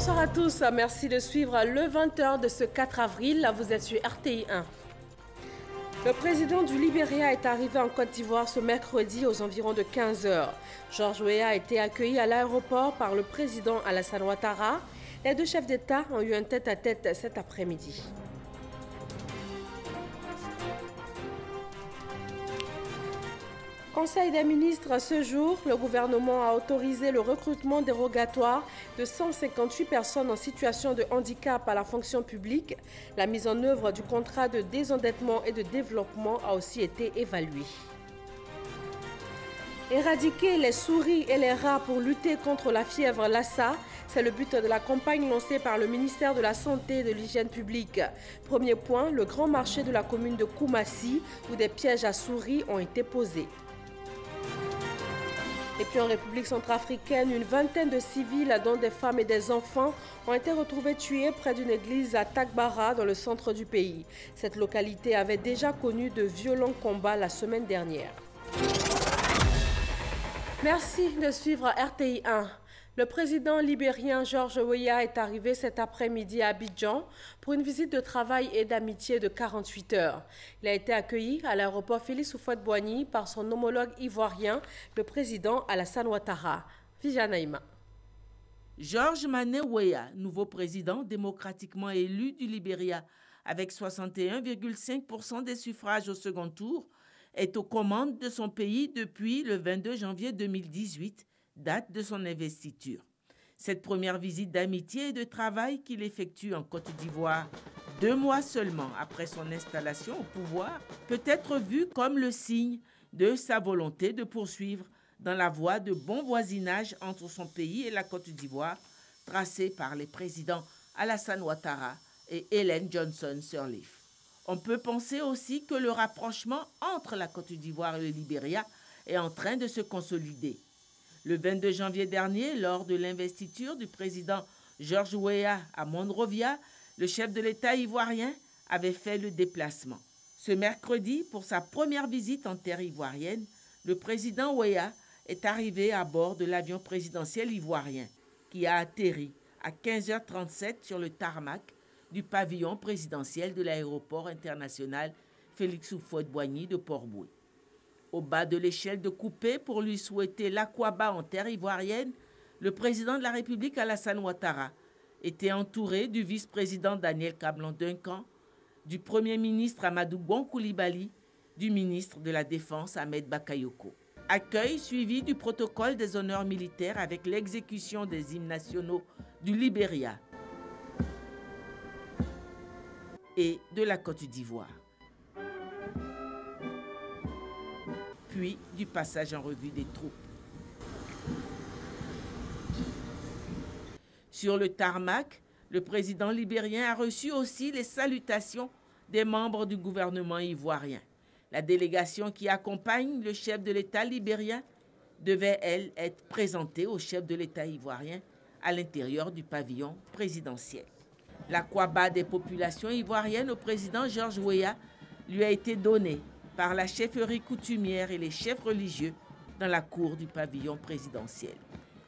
Bonsoir à tous, merci de suivre le 20h de ce 4 avril, vous êtes sur RTI 1. Le président du Libéria est arrivé en Côte d'Ivoire ce mercredi aux environs de 15h. George Weah a été accueilli à l'aéroport par le président Alassane Ouattara. Les deux chefs d'État ont eu un tête-à-tête cet après-midi. Conseil des ministres, ce jour, le gouvernement a autorisé le recrutement dérogatoire de 158 personnes en situation de handicap à la fonction publique. La mise en œuvre du contrat de désendettement et de développement a aussi été évaluée. Éradiquer les souris et les rats pour lutter contre la fièvre Lassa, c'est le but de la campagne lancée par le ministère de la Santé et de l'Hygiène publique. Premier point, le grand marché de la commune de Koumassi, où des pièges à souris ont été posés. Et puis en République centrafricaine, une vingtaine de civils, dont des femmes et des enfants, ont été retrouvés tués près d'une église à Tagbara, dans le centre du pays. Cette localité avait déjà connu de violents combats la semaine dernière. Merci de suivre RTI 1. Le président libérien George Weah est arrivé cet après-midi à Abidjan pour une visite de travail et d'amitié de 48 heures. Il a été accueilli à l'aéroport Félix Houphouët-Boigny par son homologue ivoirien, le président Alassane Ouattara. Vijanaïma. George Mané Weah, nouveau président démocratiquement élu du Libéria avec 61,5% des suffrages au second tour, est aux commandes de son pays depuis le 22 janvier 2018, date de son investiture. Cette première visite d'amitié et de travail qu'il effectue en Côte d'Ivoire 2 mois seulement après son installation au pouvoir peut être vue comme le signe de sa volonté de poursuivre dans la voie de bon voisinage entre son pays et la Côte d'Ivoire, tracée par les présidents Alassane Ouattara et Ellen Johnson Sirleaf. On peut penser aussi que le rapprochement entre la Côte d'Ivoire et le Libéria est en train de se consolider. Le 22 janvier dernier, lors de l'investiture du président George Weah à Monrovia, le chef de l'État ivoirien avait fait le déplacement. Ce mercredi, pour sa première visite en terre ivoirienne, le président Weah est arrivé à bord de l'avion présidentiel ivoirien qui a atterri à 15h37 sur le tarmac du pavillon présidentiel de l'aéroport international Félix Houphouët-Boigny de Port-Bouët. Au bas de l'échelle de coupé pour lui souhaiter l'aquaba en terre ivoirienne, le président de la République Alassane Ouattara était entouré du vice-président Daniel Kablan-Duncan, du premier ministre Amadou Bon Coulibaly, du ministre de la Défense Ahmed Bakayoko. Accueil suivi du protocole des honneurs militaires avec l'exécution des hymnes nationaux du Libéria et de la Côte d'Ivoire. Puis du passage en revue des troupes. Sur le tarmac, le président libérien a reçu aussi les salutations des membres du gouvernement ivoirien. La délégation qui accompagne le chef de l'État libérien devait, elle, être présentée au chef de l'État ivoirien à l'intérieur du pavillon présidentiel. L'aquaba des populations ivoiriennes au président George Weah lui a été donnée par la chefferie coutumière et les chefs religieux dans la cour du pavillon présidentiel.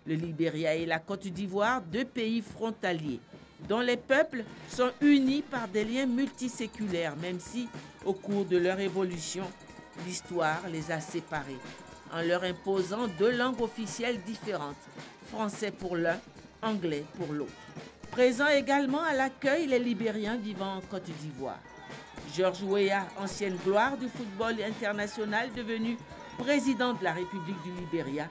Le Libéria et la Côte d'Ivoire, 2 pays frontaliers, dont les peuples sont unis par des liens multiséculaires, même si, au cours de leur évolution, l'histoire les a séparés, en leur imposant 2 langues officielles différentes, français pour l'un, anglais pour l'autre. Présents également à l'accueil les Libériens vivant en Côte d'Ivoire. George Weah, ancienne gloire du football international, devenu président de la République du Libéria,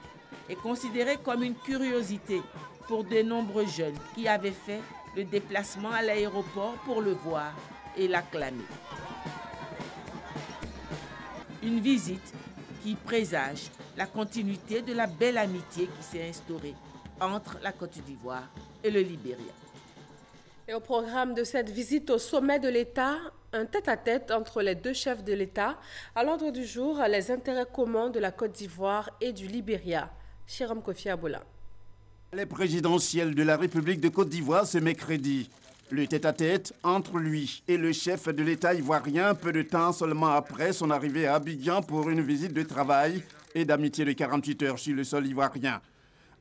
est considéré comme une curiosité pour de nombreux jeunes qui avaient fait le déplacement à l'aéroport pour le voir et l'acclamer. Une visite qui présage la continuité de la belle amitié qui s'est instaurée entre la Côte d'Ivoire et le Libéria. Et au programme de cette visite au sommet de l'État, un tête-à-tête entre les 2 chefs de l'État. À l'ordre du jour, les intérêts communs de la Côte d'Ivoire et du Libéria. Chiram Kofi Aboula. Les présidentielles de la République de Côte d'Ivoire ce mercredi. Le tête-à-tête entre lui et le chef de l'État ivoirien peu de temps seulement après son arrivée à Abidjan pour une visite de travail et d'amitié de 48 heures sur le sol ivoirien.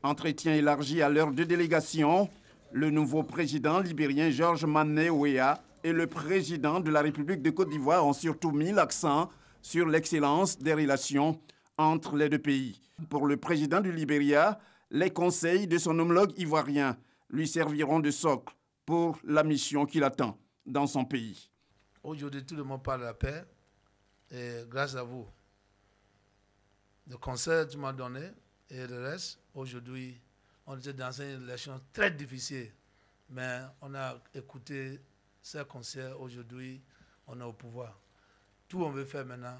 Entretien élargi à leurs 2 délégations. Le nouveau président libérien Georges Mané Weah et le président de la République de Côte d'Ivoire ont surtout mis l'accent sur l'excellence des relations entre les deux pays. Pour le président du Libéria, les conseils de son homologue ivoirien lui serviront de socle pour la mission qu'il attend dans son pays. Aujourd'hui, tout le monde parle de la paix et grâce à vous, le conseil que tu m'as donné et le reste, aujourd'hui, on était dans une élection très difficile, mais on a écouté ces conseils. Aujourd'hui, on est au pouvoir. Tout on veut faire maintenant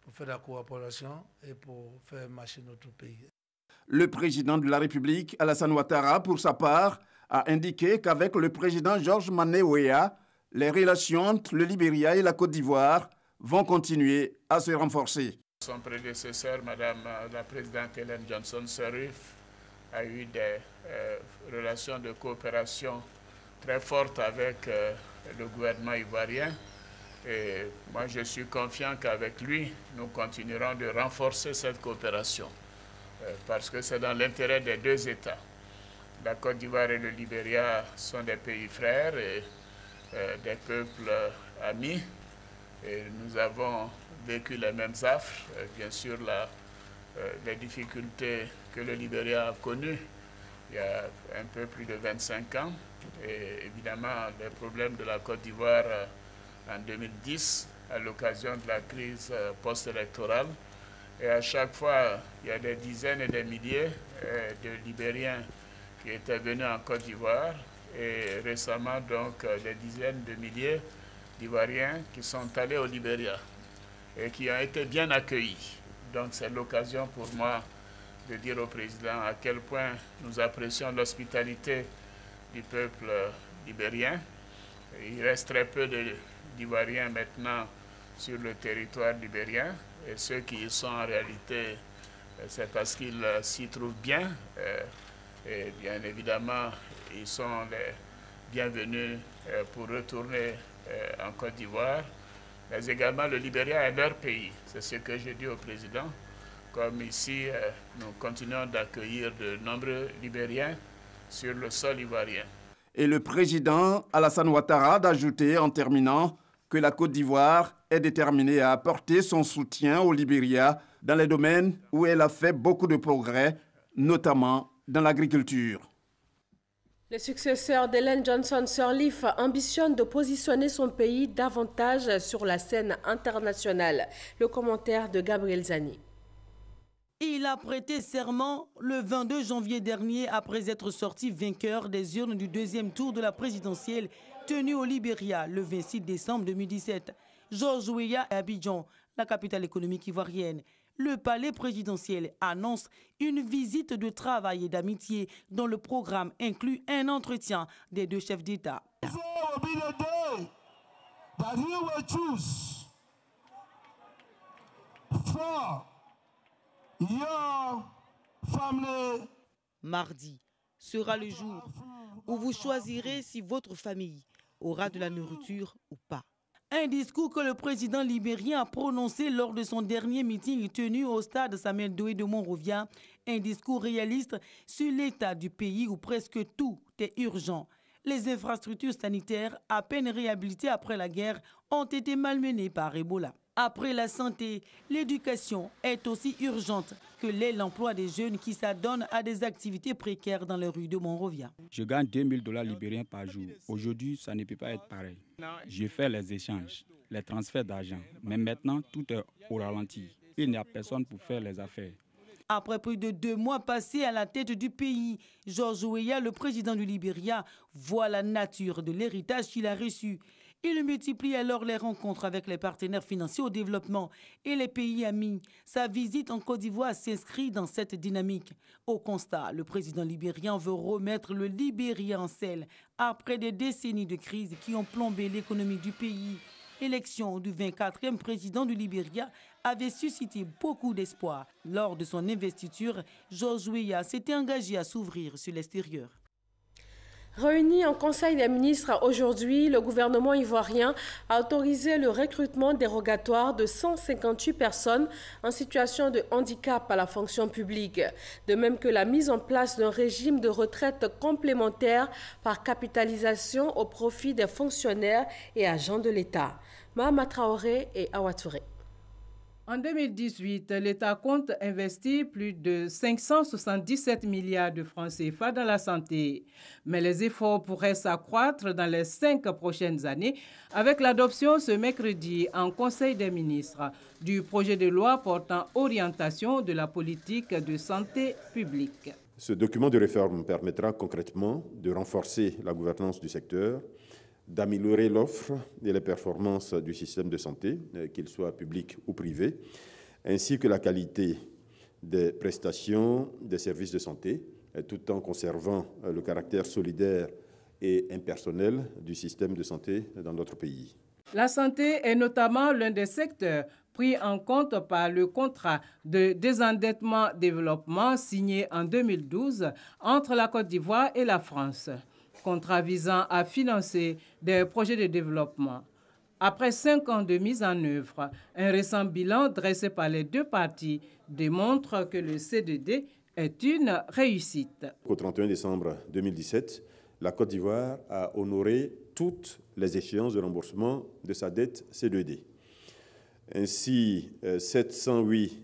pour faire la coopération et pour faire marcher notre pays. Le président de la République, Alassane Ouattara, pour sa part, a indiqué qu'avec le président Georges Mané Weah, les relations entre le Libéria et la Côte d'Ivoire vont continuer à se renforcer. Son prédécesseur, Madame la présidente Ellen Johnson Sirleaf, a eu des relations de coopération très fortes avec le gouvernement ivoirien. Et moi, je suis confiant qu'avec lui, nous continuerons de renforcer cette coopération parce que c'est dans l'intérêt des deux États. La Côte d'Ivoire et le Libéria sont des pays frères et des peuples amis. Et nous avons vécu les mêmes affres. Bien sûr, les difficultés que le Libéria a connues il y a un peu plus de 25 ans. Et évidemment, les problèmes de la Côte d'Ivoire en 2010, à l'occasion de la crise post-électorale. Et à chaque fois, il y a des dizaines et des milliers de Libériens qui étaient venus en Côte d'Ivoire. Et récemment, donc, des dizaines de milliers d'Ivoiriens qui sont allés au Libéria et qui ont été bien accueillis. Donc, c'est l'occasion pour moi de dire au président à quel point nous apprécions l'hospitalité du peuple libérien. Il reste très peu d'Ivoiriens maintenant sur le territoire libérien et ceux qui y sont en réalité, c'est parce qu'ils s'y trouvent bien et bien évidemment ils sont les bienvenus pour retourner en Côte d'Ivoire, mais également le Libéria est leur pays, c'est ce que j'ai dit au président. Comme ici, nous continuons d'accueillir de nombreux Libériens sur le sol ivoirien. Et le président Alassane Ouattara d'ajouter en terminant que la Côte d'Ivoire est déterminée à apporter son soutien au Libéria dans les domaines où elle a fait beaucoup de progrès, notamment dans l'agriculture. Le successeur d'Ellen Johnson Sirleaf ambitionne de positionner son pays davantage sur la scène internationale. Le commentaire de Gabriel Zani. Il a prêté serment le 22 janvier dernier après être sorti vainqueur des urnes du deuxième tour de la présidentielle tenue au Libéria le 26 décembre 2017. Georges Weah à Abidjan, la capitale économique ivoirienne. Le palais présidentiel annonce une visite de travail et d'amitié dont le programme inclut un entretien des deux chefs d'État. Mardi sera le jour où vous choisirez si votre famille aura de la nourriture ou pas. Un discours que le président libérien a prononcé lors de son dernier meeting tenu au stade Samuel Doe de Monrovia. Un discours réaliste sur l'état du pays où presque tout est urgent. Les infrastructures sanitaires, à peine réhabilitées après la guerre, ont été malmenées par Ebola. Après la santé, l'éducation est aussi urgente que l'est l'emploi des jeunes qui s'adonnent à des activités précaires dans les rues de Monrovia. Je gagne $2000 libériens par jour. Aujourd'hui, ça ne peut pas être pareil. Je fais les échanges, les transferts d'argent. Mais maintenant, tout est au ralenti. Il n'y a personne pour faire les affaires. Après plus de 2 mois passés à la tête du pays, Georges Weah, le président du Libéria, voit la nature de l'héritage qu'il a reçu. Il multiplie alors les rencontres avec les partenaires financiers au développement et les pays amis. Sa visite en Côte d'Ivoire s'inscrit dans cette dynamique. Au constat, le président libérien veut remettre le Libéria en selle après des décennies de crise qui ont plombé l'économie du pays. L'élection du 24e président du Libéria avait suscité beaucoup d'espoir. Lors de son investiture, Georges Weah s'était engagé à s'ouvrir sur l'extérieur. Réuni en Conseil des ministres aujourd'hui, le gouvernement ivoirien a autorisé le recrutement dérogatoire de 158 personnes en situation de handicap à la fonction publique, de même que la mise en place d'un régime de retraite complémentaire par capitalisation au profit des fonctionnaires et agents de l'État. Mahama Traoré et Awa Touré. En 2018, l'État compte investir plus de 577 milliards de francs CFA dans la santé. Mais les efforts pourraient s'accroître dans les 5 prochaines années avec l'adoption ce mercredi en Conseil des ministres du projet de loi portant orientation de la politique de santé publique. Ce document de réforme permettra concrètement de renforcer la gouvernance du secteur, d'améliorer l'offre et les performances du système de santé, qu'il soit public ou privé, ainsi que la qualité des prestations des services de santé, tout en conservant le caractère solidaire et impersonnel du système de santé dans notre pays. La santé est notamment l'un des secteurs pris en compte par le contrat de désendettement-développement signé en 2012 entre la Côte d'Ivoire et la France. Contrat visant à financer des projets de développement. Après 5 ans de mise en œuvre, un récent bilan dressé par les deux parties démontre que le C2D est une réussite. Au 31 décembre 2017, la Côte d'Ivoire a honoré toutes les échéances de remboursement de sa dette C2D. Ainsi, 708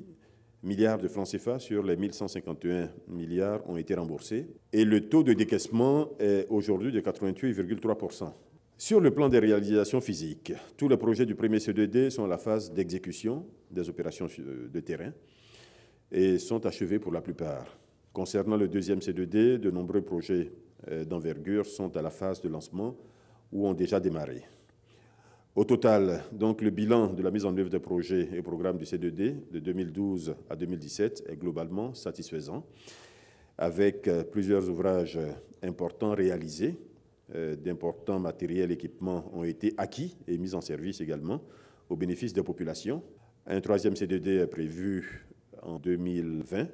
milliards de francs CFA sur les 1151 milliards ont été remboursés et le taux de décaissement est aujourd'hui de 88,3%. Sur le plan des réalisations physiques, tous les projets du premier C2D sont à la phase d'exécution des opérations de terrain et sont achevés pour la plupart. Concernant le deuxième C2D, de nombreux projets d'envergure sont à la phase de lancement ou ont déjà démarré. Au total, donc, le bilan de la mise en œuvre des projets et programmes du C2D de 2012 à 2017 est globalement satisfaisant, avec plusieurs ouvrages importants réalisés, d'importants matériels et équipements ont été acquis et mis en service également au bénéfice des populations. Un troisième C2D est prévu en 2020.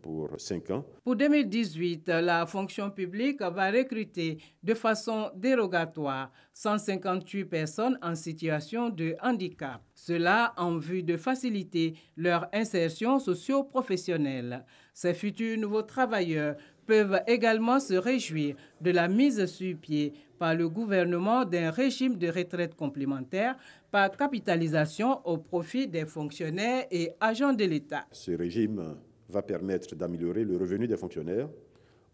Pour 5 ans. Pour 2018, la fonction publique va recruter de façon dérogatoire 158 personnes en situation de handicap. Cela en vue de faciliter leur insertion socio-professionnelle. Ces futurs nouveaux travailleurs peuvent également se réjouir de la mise sur pied par le gouvernement d'un régime de retraite complémentaire par capitalisation au profit des fonctionnaires et agents de l'État. Ce régime va permettre d'améliorer le revenu des fonctionnaires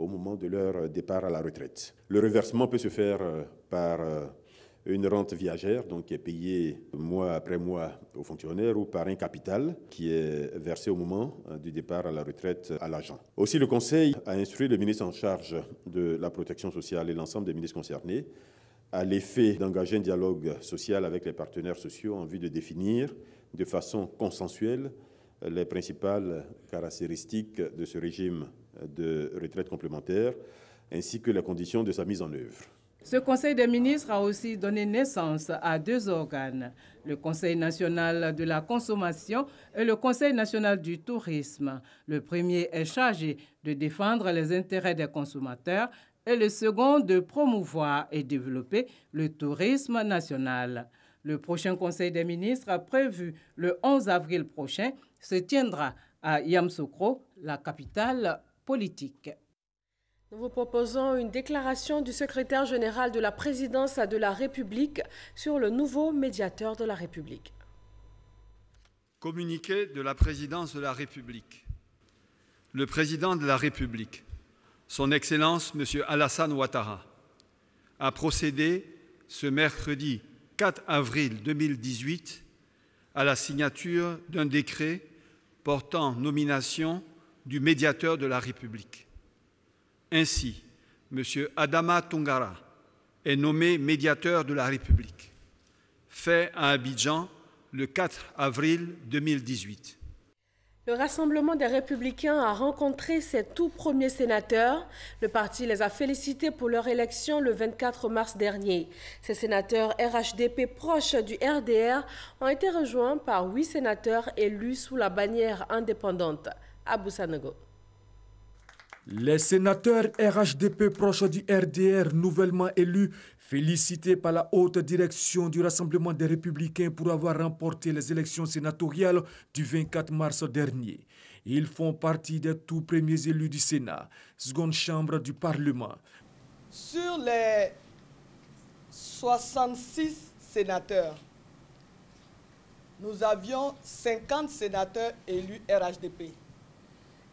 au moment de leur départ à la retraite. Le reversement peut se faire par une rente viagère, donc qui est payée mois après mois aux fonctionnaires, ou par un capital qui est versé au moment du départ à la retraite à l'agent. Aussi, le Conseil a instruit le ministre en charge de la protection sociale et l'ensemble des ministres concernés à l'effet d'engager un dialogue social avec les partenaires sociaux en vue de définir de façon consensuelle les principales caractéristiques de ce régime de retraite complémentaire, ainsi que les conditions de sa mise en œuvre. Ce Conseil des ministres a aussi donné naissance à 2 organes, le Conseil national de la consommation et le Conseil national du tourisme. Le premier est chargé de défendre les intérêts des consommateurs et le second de promouvoir et développer le tourisme national. Le prochain Conseil des ministres, prévu le 11 avril prochain, se tiendra à Yamoussoukro, la capitale politique. Nous vous proposons une déclaration du secrétaire général de la présidence de la République sur le nouveau médiateur de la République. Communiqué de la présidence de la République. Le président de la République, son Excellence M. Alassane Ouattara, a procédé ce mercredi 4 avril 2018 à la signature d'un décret portant nomination du médiateur de la République. Ainsi, M. Adama Tungara est nommé médiateur de la République, fait à Abidjan le 4 avril 2018. Le Rassemblement des Républicains a rencontré ses tout premiers sénateurs. Le parti les a félicités pour leur élection le 24 mars dernier. Ces sénateurs RHDP proches du RDR ont été rejoints par 8 sénateurs élus sous la bannière indépendante. Abou Sanogo. Les sénateurs RHDP proches du RDR nouvellement élus, félicités par la haute direction du Rassemblement des Républicains pour avoir remporté les élections sénatoriales du 24 mars dernier. Ils font partie des tout premiers élus du Sénat, seconde chambre du Parlement. Sur les 66 sénateurs, nous avions 50 sénateurs élus RHDP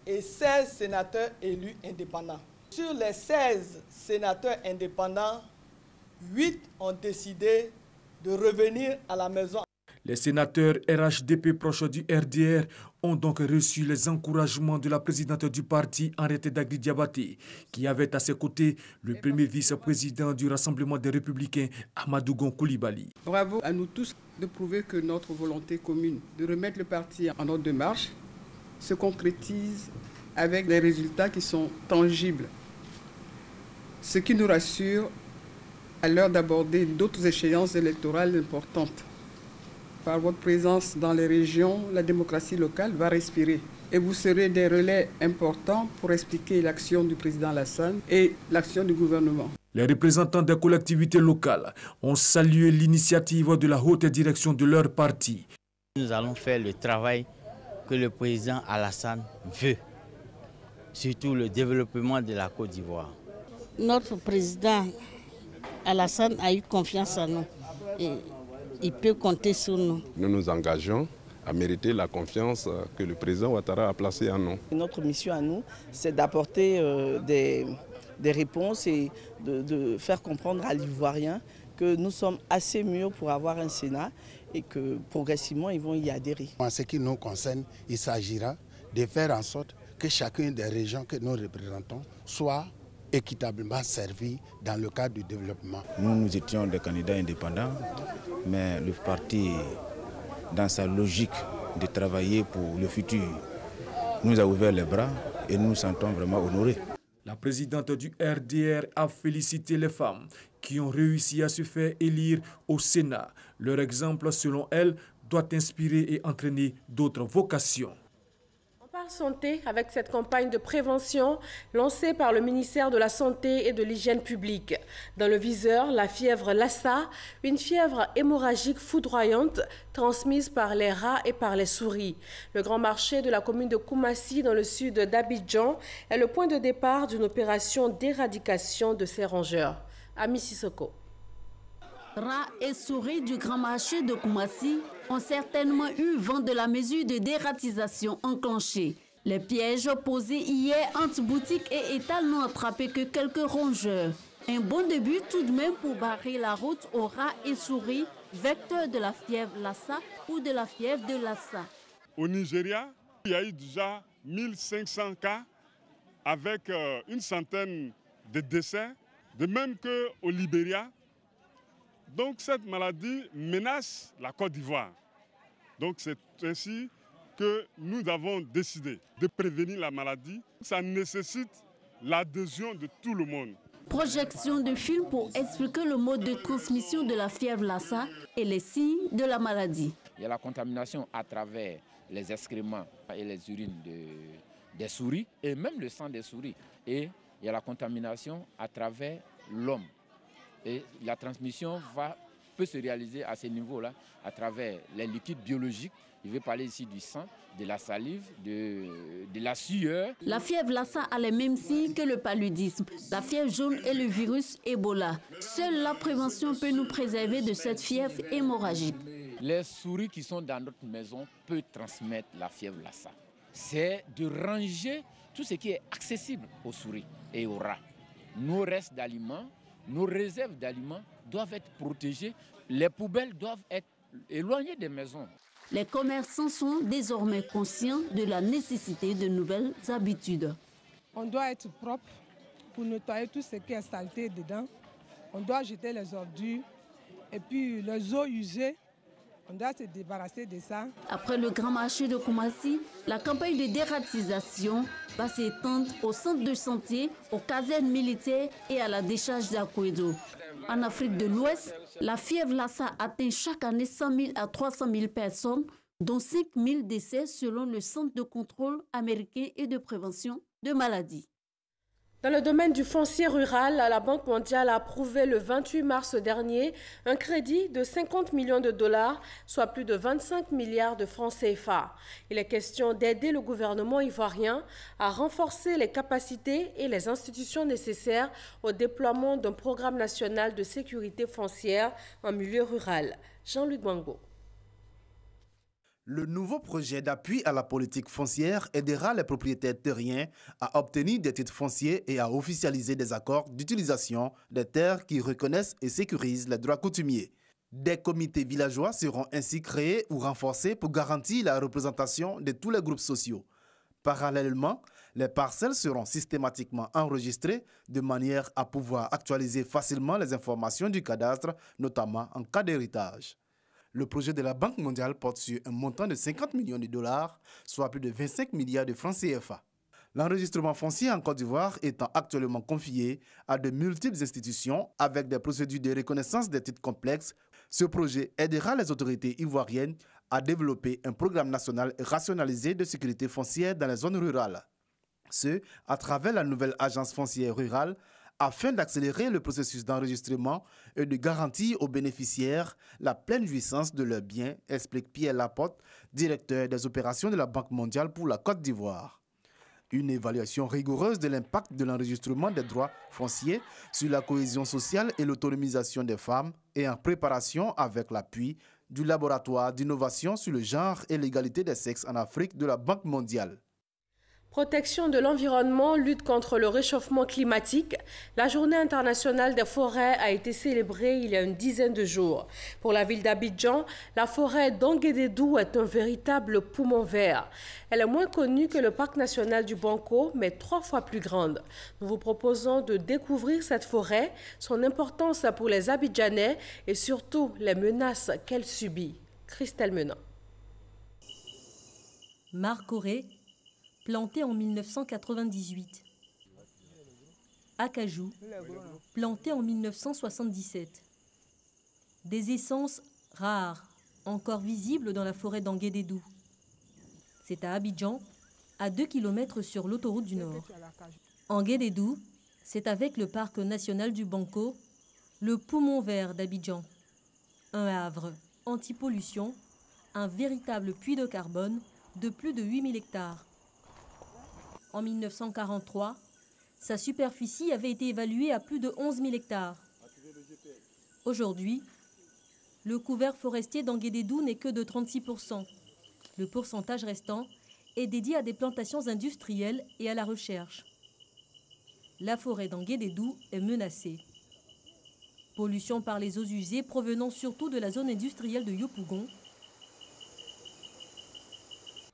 et 16 sénateurs élus indépendants. Sur les 16 sénateurs indépendants, 8 ont décidé de revenir à la maison. Les sénateurs RHDP proches du RDR ont donc reçu les encouragements de la présidente du parti, Henriette Dagri Diabaté, qui avait à ses côtés le premier vice-président du Rassemblement des Républicains, Amadou Gon Coulibaly. Bravo à nous tous de prouver que notre volonté commune de remettre le parti en ordre de marche se concrétise avec des résultats qui sont tangibles. Ce qui nous rassure à l'heure d'aborder d'autres échéances électorales importantes. Par votre présence dans les régions, la démocratie locale va respirer. Et vous serez des relais importants pour expliquer l'action du président Alassane et l'action du gouvernement. Les représentants des collectivités locales ont salué l'initiative de la haute direction de leur parti. Nous allons faire le travail que le président Alassane veut, surtout le développement de la Côte d'Ivoire. Notre président Alassane a eu confiance en nous et il peut compter sur nous. Nous nous engageons à mériter la confiance que le président Ouattara a placée en nous. Notre mission à nous, c'est d'apporter des réponses et de faire comprendre à l'Ivoirien que nous sommes assez mûrs pour avoir un Sénat et que progressivement ils vont y adhérer. En ce qui nous concerne, il s'agira de faire en sorte que chacune des régions que nous représentons soit équitablement servi dans le cadre du développement. Nous étions des candidats indépendants, mais le parti, dans sa logique de travailler pour le futur, nous a ouvert les bras et nous nous sentons vraiment honorés. La présidente du RDR a félicité les femmes qui ont réussi à se faire élire au Sénat. Leur exemple, selon elle, doit inspirer et entraîner d'autres vocations. Santé avec cette campagne de prévention lancée par le ministère de la Santé et de l'Hygiène publique. Dans le viseur, la fièvre Lassa, une fièvre hémorragique foudroyante transmise par les rats et par les souris. Le grand marché de la commune de Koumassi, dans le sud d'Abidjan, est le point de départ d'une opération d'éradication de ces rongeurs. Ami Sissoko. Rats et souris du grand marché de Koumassi ont certainement eu vent de la mesure de dératisation enclenchée. Les pièges posés hier entre boutiques et étals n'ont attrapé que quelques rongeurs. Un bon début tout de même pour barrer la route aux rats et souris, vecteurs de la fièvre Lassa ou de la fièvre de Lassa. Au Nigeria, il y a eu déjà 1500 cas avec une centaine de décès, de même qu'au Libéria. Donc cette maladie menace la Côte d'Ivoire. Donc c'est ainsi que nous avons décidé de prévenir la maladie. Ça nécessite l'adhésion de tout le monde. Projection de film pour expliquer le mode de transmission de la fièvre Lassa et les signes de la maladie. Il y a la contamination à travers les excréments et les urines des souris et même le sang des souris. Et il y a la contamination à travers l'homme. Et la transmission peut se réaliser à ce niveau-là à travers les liquides biologiques. Je vais parler ici du sang, de la salive, de la sueur. La fièvre Lassa a les mêmes signes que le paludisme, la fièvre jaune et le virus Ebola. Seule la prévention peut nous préserver de cette fièvre hémorragique. Les souris qui sont dans notre maison peuvent transmettre la fièvre Lassa. C'est de ranger tout ce qui est accessible aux souris et aux rats. Nos restes d'aliments, nos réserves d'aliments doivent être protégées. Les poubelles doivent être éloignées des maisons. Les commerçants sont désormais conscients de la nécessité de nouvelles habitudes. On doit être propre pour nettoyer tout ce qui est saleté dedans. On doit jeter les ordures et puis les eaux usées. On doit se débarrasser de ça. Après le grand marché de Koumassi, la campagne de dératisation va s'étendre au centre de santé, aux casernes militaires et à la décharge d'Akwedo. En Afrique de l'Ouest, la fièvre Lassa atteint chaque année 100 000 à 300 000 personnes, dont 5 000 décès selon le Centre de contrôle américain et de prévention de maladies. Dans le domaine du foncier rural, la Banque mondiale a approuvé le 28 mars dernier un crédit de 50 millions de dollars, soit plus de 25 milliards de francs CFA. Il est question d'aider le gouvernement ivoirien à renforcer les capacités et les institutions nécessaires au déploiement d'un programme national de sécurité foncière en milieu rural. Jean-Luc Bango. Le nouveau projet d'appui à la politique foncière aidera les propriétaires terriens à obtenir des titres fonciers et à officialiser des accords d'utilisation des terres qui reconnaissent et sécurisent les droits coutumiers. Des comités villageois seront ainsi créés ou renforcés pour garantir la représentation de tous les groupes sociaux. Parallèlement, les parcelles seront systématiquement enregistrées de manière à pouvoir actualiser facilement les informations du cadastre, notamment en cas d'héritage. Le projet de la Banque mondiale porte sur un montant de 50 millions de dollars, soit plus de 25 milliards de francs CFA. L'enregistrement foncier en Côte d'Ivoire étant actuellement confié à de multiples institutions avec des procédures de reconnaissance des titres complexes, ce projet aidera les autorités ivoiriennes à développer un programme national rationalisé de sécurité foncière dans les zones rurales. Ce, à travers la nouvelle agence foncière rurale, afin d'accélérer le processus d'enregistrement et de garantir aux bénéficiaires la pleine jouissance de leurs biens, explique Pierre Laporte, directeur des opérations de la Banque mondiale pour la Côte d'Ivoire. Une évaluation rigoureuse de l'impact de l'enregistrement des droits fonciers sur la cohésion sociale et l'autonomisation des femmes est en préparation avec l'appui du laboratoire d'innovation sur le genre et l'égalité des sexes en Afrique de la Banque mondiale. Protection de l'environnement, lutte contre le réchauffement climatique. La Journée internationale des forêts a été célébrée il y a une dizaine de jours. Pour la ville d'Abidjan, la forêt d'Anguédédou est un véritable poumon vert. Elle est moins connue que le parc national du Banco, mais 3 fois plus grande. Nous vous proposons de découvrir cette forêt, son importance pour les Abidjanais et surtout les menaces qu'elle subit. Christelle Menant. Marcoré, planté en 1998. Acajou, planté en 1977. Des essences rares, encore visibles dans la forêt d'Anguédédou. C'est à Abidjan, à 2 km sur l'autoroute du Nord. Anguédédou, c'est avec le parc national du Banco, le poumon vert d'Abidjan. Un havre anti-pollution, un véritable puits de carbone de plus de 8000 hectares. En 1943, sa superficie avait été évaluée à plus de 11 000 hectares. Aujourd'hui, le couvert forestier d'Anguédédou n'est que de 36%. Le pourcentage restant est dédié à des plantations industrielles et à la recherche. La forêt d'Anguédédou est menacée. Pollution par les eaux usées provenant surtout de la zone industrielle de Yopougon.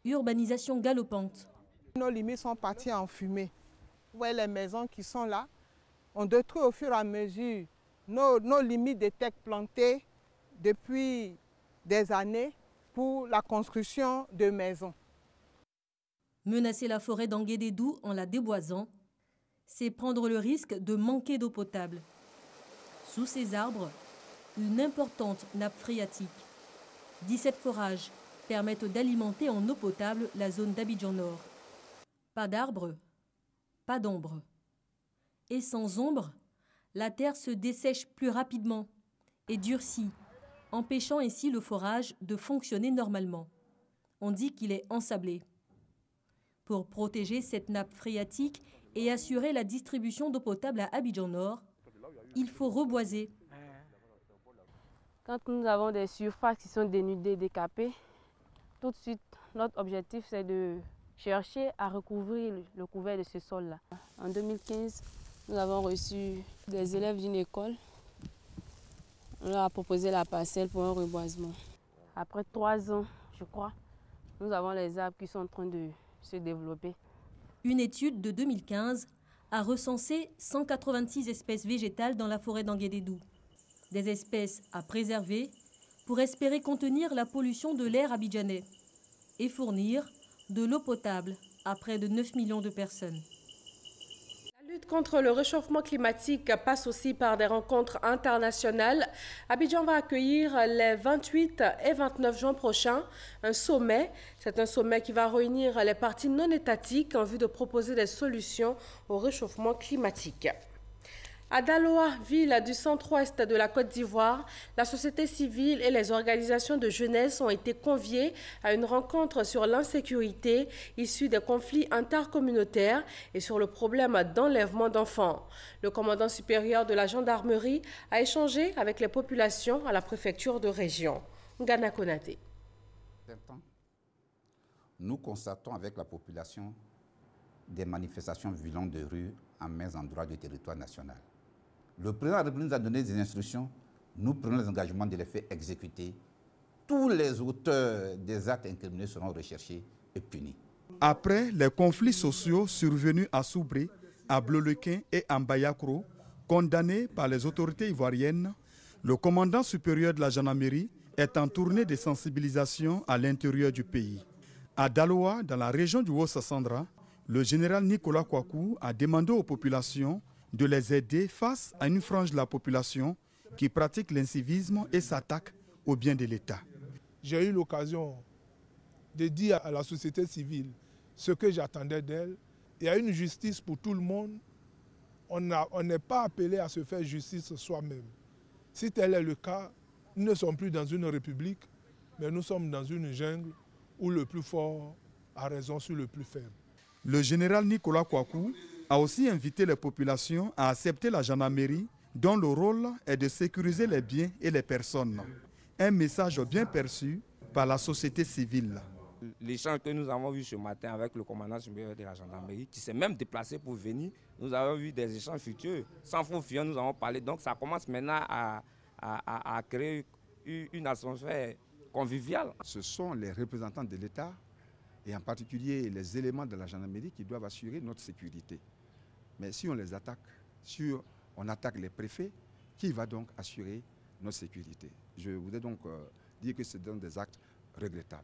Urbanisation galopante. Nos limites sont parties en fumée. Vous voyez les maisons qui sont là. On détruit au fur et à mesure nos limites de terres plantées depuis des années pour la construction de maisons. Menacer la forêt d'Anguédédou en la déboisant, c'est prendre le risque de manquer d'eau potable. Sous ces arbres, une importante nappe phréatique. 17 forages permettent d'alimenter en eau potable la zone d'Abidjan Nord. Pas d'arbres, pas d'ombre. Et sans ombre, la terre se dessèche plus rapidement et durcit, empêchant ainsi le forage de fonctionner normalement. On dit qu'il est ensablé. Pour protéger cette nappe phréatique et assurer la distribution d'eau potable à Abidjan Nord, il faut reboiser. Quand nous avons des surfaces qui sont dénudées, décapées, tout de suite, notre objectif, c'est de chercher à recouvrir le couvert de ce sol-là. En 2015, nous avons reçu des élèves d'une école. On leur a proposé la parcelle pour un reboisement. Après 3 ans, je crois, nous avons les arbres qui sont en train de se développer. Une étude de 2015 a recensé 186 espèces végétales dans la forêt d'Anguédédou. Des espèces à préserver pour espérer contenir la pollution de l'air abidjanais et fournir de l'eau potable à près de 9 millions de personnes. La lutte contre le réchauffement climatique passe aussi par des rencontres internationales. Abidjan va accueillir les 28 et 29 juin prochains un sommet. C'est un sommet qui va réunir les parties non étatiques en vue de proposer des solutions au réchauffement climatique. À Daloa, ville du centre-ouest de la Côte d'Ivoire, la société civile et les organisations de jeunesse ont été conviées à une rencontre sur l'insécurité issue des conflits intercommunautaires et sur le problème d'enlèvement d'enfants. Le commandant supérieur de la gendarmerie a échangé avec les populations à la préfecture de région. Ngana Konaté. Nous constatons avec la population des manifestations violentes de rue en mains endroits du territoire national. Le président de la République nous a donné des instructions. Nous prenons les engagements de les faire exécuter. Tous les auteurs des actes incriminés seront recherchés et punis. Après les conflits sociaux survenus à Soubré, à Bleu-le-Quin et à Mbayakro, condamnés par les autorités ivoiriennes, le commandant supérieur de la gendarmerie est en tournée de sensibilisation à l'intérieur du pays. À Daloa, dans la région du Haut-Sassandra, le général Nicolas Kouakou a demandé aux populations de les aider face à une frange de la population qui pratique l'incivisme et s'attaque au bien de l'État. J'ai eu l'occasion de dire à la société civile ce que j'attendais d'elle. Il y a une justice pour tout le monde. On n'est pas appelé à se faire justice soi-même. Si tel est le cas, nous ne sommes plus dans une république, mais nous sommes dans une jungle où le plus fort a raison sur le plus faible. Le général Nicolas Kouakou a aussi invité les populations à accepter la gendarmerie dont le rôle est de sécuriser les biens et les personnes. Un message bien perçu par la société civile. L'échange que nous avons vu ce matin avec le commandant supérieur de la gendarmerie, qui s'est même déplacé pour venir, nous avons vu des échanges futurs. Sans faux fuyant, nous avons parlé. Donc ça commence maintenant à créer une atmosphère conviviale. Ce sont les représentants de l'État et en particulier les éléments de la gendarmerie qui doivent assurer notre sécurité. Mais si on les attaque, si on attaque les préfets, qui va donc assurer notre sécurité? Je voudrais donc dire que c'est des actes regrettables.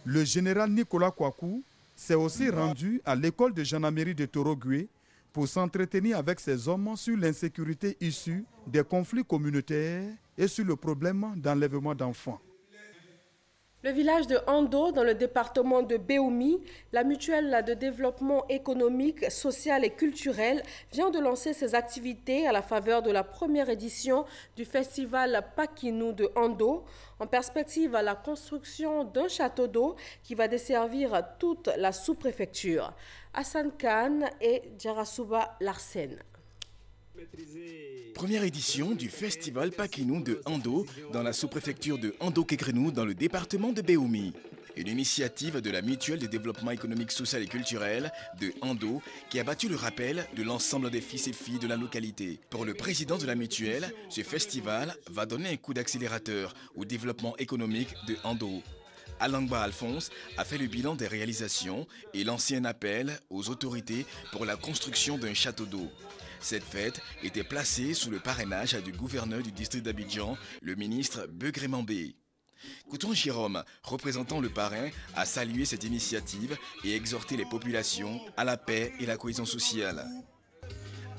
Le général Nicolas Kouakou s'est aussi rendu à l'école de gendarmerie de Torogué pour s'entretenir avec ses hommes sur l'insécurité issue des conflits communautaires et sur le problème d'enlèvement d'enfants. Le village de Ando, dans le département de Béoumi, la mutuelle de développement économique, social et culturel vient de lancer ses activités à la faveur de la première édition du festival Pakinou de Ando, en perspective à la construction d'un château d'eau qui va desservir toute la sous-préfecture. Hassan Khan et Djarasouba Larsen. Première édition du festival Pakinou de Ando dans la sous-préfecture de Ando-Kékrenou dans le département de Béoumi. Une initiative de la mutuelle de développement économique, social et culturel de Ando qui a battu le rappel de l'ensemble des fils et filles de la localité. Pour le président de la mutuelle, ce festival va donner un coup d'accélérateur au développement économique de Ando. Alangba Alphonse a fait le bilan des réalisations et lancé un appel aux autorités pour la construction d'un château d'eau. Cette fête était placée sous le parrainage du gouverneur du district d'Abidjan, le ministre Begré Mambé. Kouton Jérôme, représentant le parrain, a salué cette initiative et exhorté les populations à la paix et la cohésion sociale.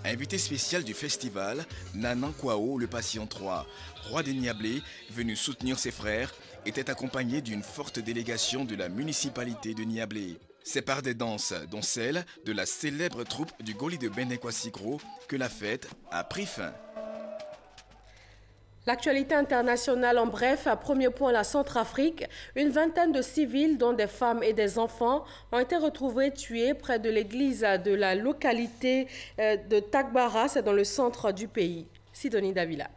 Invité spécial du festival, Nanan Kwao, le patient 3, roi des Niablés, venu soutenir ses frères, était accompagné d'une forte délégation de la municipalité de Niablé. C'est par des danses, dont celle de la célèbre troupe du Goli de Benekwasikro, que la fête a pris fin. L'actualité internationale en bref, à premier point la Centrafrique. Une vingtaine de civils, dont des femmes et des enfants, ont été retrouvés tués près de l'église de la localité de Tagbara, c'est dans le centre du pays. Sidonie Davila.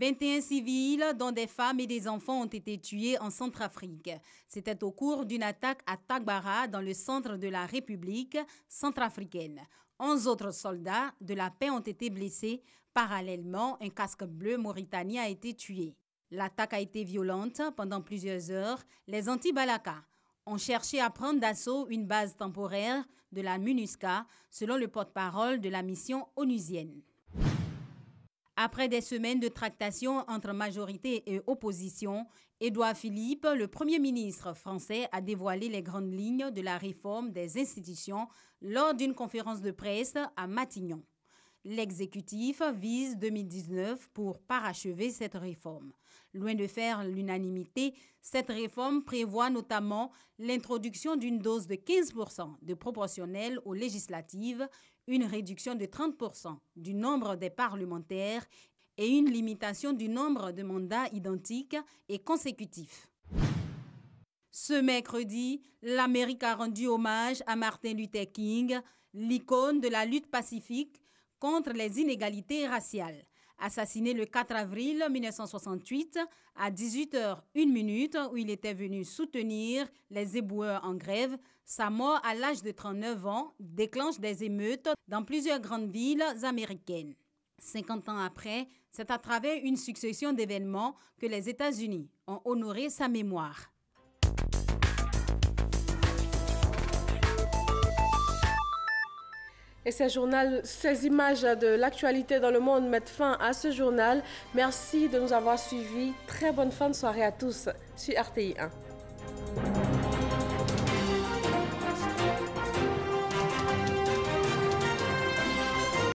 « 21 civils, dont des femmes et des enfants, ont été tués en Centrafrique. C'était au cours d'une attaque à Tagbara, dans le centre de la République centrafricaine. 11 autres soldats de la paix ont été blessés. Parallèlement, un casque bleu mauritanien a été tué. L'attaque a été violente pendant plusieurs heures. Les anti-Balaka ont cherché à prendre d'assaut une base temporaire de la MINUSCA, selon le porte-parole de la mission onusienne. Après des semaines de tractations entre majorité et opposition, Édouard Philippe, le Premier ministre français, a dévoilé les grandes lignes de la réforme des institutions lors d'une conférence de presse à Matignon. L'exécutif vise 2019 pour parachever cette réforme. Loin de faire l'unanimité, cette réforme prévoit notamment l'introduction d'une dose de 15% de proportionnelle aux législatives, une réduction de 30% du nombre des parlementaires et une limitation du nombre de mandats identiques et consécutifs. Ce mercredi, l'Amérique a rendu hommage à Martin Luther King, l'icône de la lutte pacifique contre les inégalités raciales. Assassiné le 4 avril 1968 à 18h01 où il était venu soutenir les éboueurs en grève, sa mort à l'âge de 39 ans déclenche des émeutes dans plusieurs grandes villes américaines. 50 ans après, c'est à travers une succession d'événements que les États-Unis ont honoré sa mémoire. Et ces images de l'actualité dans le monde mettent fin à ce journal. Merci de nous avoir suivis. Très bonne fin de soirée à tous sur RTI 1.